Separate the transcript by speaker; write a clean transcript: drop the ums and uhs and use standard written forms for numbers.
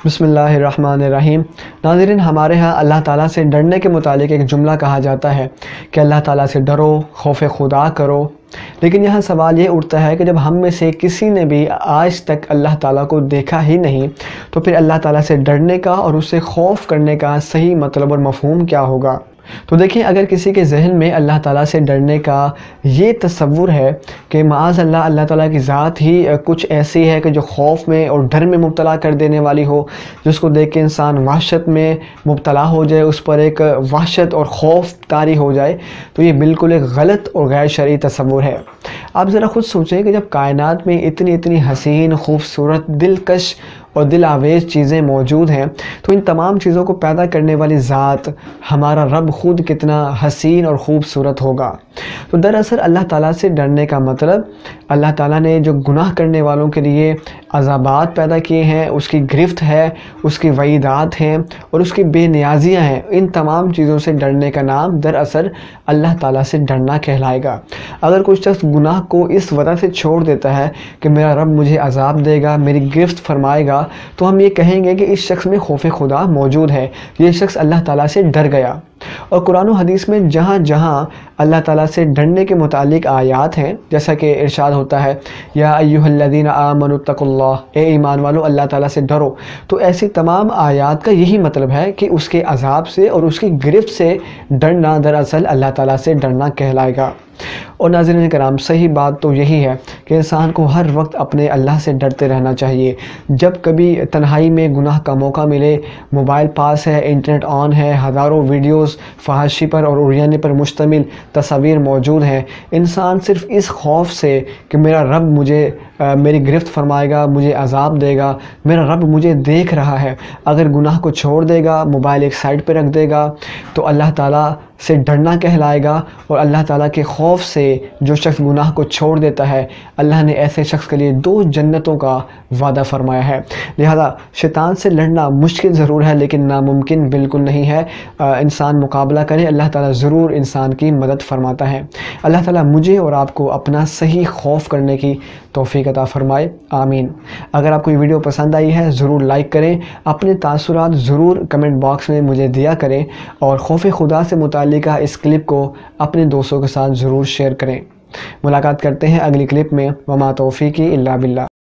Speaker 1: بسم اللہ الرحمن الرحیم۔ ناظرین، ہمارے ہاں اللہ تعالیٰ سے ڈرنے کے متعلق ایک جملہ کہا جاتا ہے کہ اللہ تعالیٰ سے ڈرو، خوف خدا کرو۔ لیکن یہاں سوال یہ اٹھتا ہے کہ جب ہم میں سے کسی نے بھی آج تک اللہ تعالیٰ کو دیکھا ہی نہیں تو پھر اللہ تعالیٰ سے ڈرنے کا اور اس سے خوف کرنے کا صحیح مطلب اور مفہوم کیا ہوگا؟ تو دیکھیں، اگر کسی کے ذہن میں اللہ تعالیٰ سے ڈرنے کا یہ تصور ہے کہ معاذ اللہ تعالیٰ کی ذات ہی کچھ ایسی ہے کہ جو خوف میں اور ڈر میں مبتلا کر دینے والی ہو، جس کو دیکھ کے انسان وحشت میں مبتلا ہو جائے، اس پر ایک وحشت اور خوف طاری ہو جائے، تو یہ بالکل ایک غلط اور غیر شرعی تصور ہے۔ آپ ذرا خود سوچیں کہ جب کائنات میں اتنی حسین، خوبصورت، دلکش اور دل آویز چیزیں موجود ہیں، تو ان تمام چیزوں کو پیدا کرنے والی ذات ہمارا رب خود کتنا حسین اور خوبصورت ہوگا۔ تو دراصل اللہ تعالیٰ سے ڈرنے کا مطلب اللہ تعالیٰ نے جو گناہ کرنے والوں کے لیے عذابات پیدا کیے ہیں، اس کی گرفت ہے، اس کی وعیدات ہیں اور اس کی بے نیازیاں ہیں، ان تمام چیزوں سے ڈرنے کا نام دراصل اللہ تعالیٰ سے ڈرنا کہلائے گا۔ اگر کوئی شخص گناہ کو اس وجہ سے چھوڑ دیتا ہے کہ میرا رب مجھے عذاب دے گا، میری گرفت فرمائے گا، تو ہم یہ کہیں گے کہ اس شخص میں خوف خدا موجود ہے، یہ شخص اللہ تعالیٰ سے ڈر گیا۔ اور قرآن و حدیث میں جہاں جہاں اللہ تعالیٰ سے ڈرنے کے متعلق آیات ہیں، جیسا کہ ارشاد ہوتا ہے یا ایھا الذین آمنوا اتقوا اللہ، اے ایمان والو اللہ تعالیٰ سے ڈرو، تو ایسی تمام آیات کا یہی مطلب ہے کہ اس کے عذاب سے اور اس کی گرفت سے ڈرنا دراصل اللہ تعالیٰ سے ڈرنا کہلائے گا۔ اور ناظرین کرام، صحیح بات تو یہی ہے کہ انسان کو ہر وقت اپنے اللہ سے ڈرتے رہنا چاہیے۔ جب کبھی تنہائی میں گناہ کا موقع ملے، موبائل پاس ہے، انٹرنیٹ آن ہے، ہزاروں ویڈیوز فحاشی پر اور عریانی پر مشتمل تصاویر موجود ہیں، انسان صرف اس خوف سے کہ میرا رب مجھے میری گرفت فرمائے گا، مجھے عذاب دے گا، میرا رب مجھے دیکھ رہا ہے، اگر گناہ کو چھوڑ دے گا، موبائل ایک سائڈ پہ رکھ دے گا، تو اللہ تعالیٰ سے ڈرنا کہلائے گا۔ اور اللہ تعالیٰ کے خوف سے جو شخص گناہ کو چھوڑ دیتا ہے، اللہ نے ایسے شخص کے لیے 2 جنتوں کا وعدہ فرمایا ہے۔ لہذا شیطان سے لڑنا مشکل ضرور ہے لیکن ناممکن بالکل نہیں ہے۔ انسان مقابلہ کرے، اللہ تعالیٰ ضرور انسان کی مدد فرماتا ہے۔ اللہ تعالیٰ مجھے اور آپ کو اپنا صحیح خوف کرنے کی توفیق عطا فرمائے، آمین۔ اگر آپ کو یہ ویڈیو پسند آئی ہے ضرور لائک کریں، اپنے تاثرات ضرور کمنٹ باکس میں مجھے دیا کریں، اور خوف خدا سے متعلقہ اس کلپ کو اپنے دوستوں کے ساتھ ضرور شیئر کریں۔ ملاقات کرتے ہیں اگلی کلپ میں۔ وما توفیقی الا باللہ۔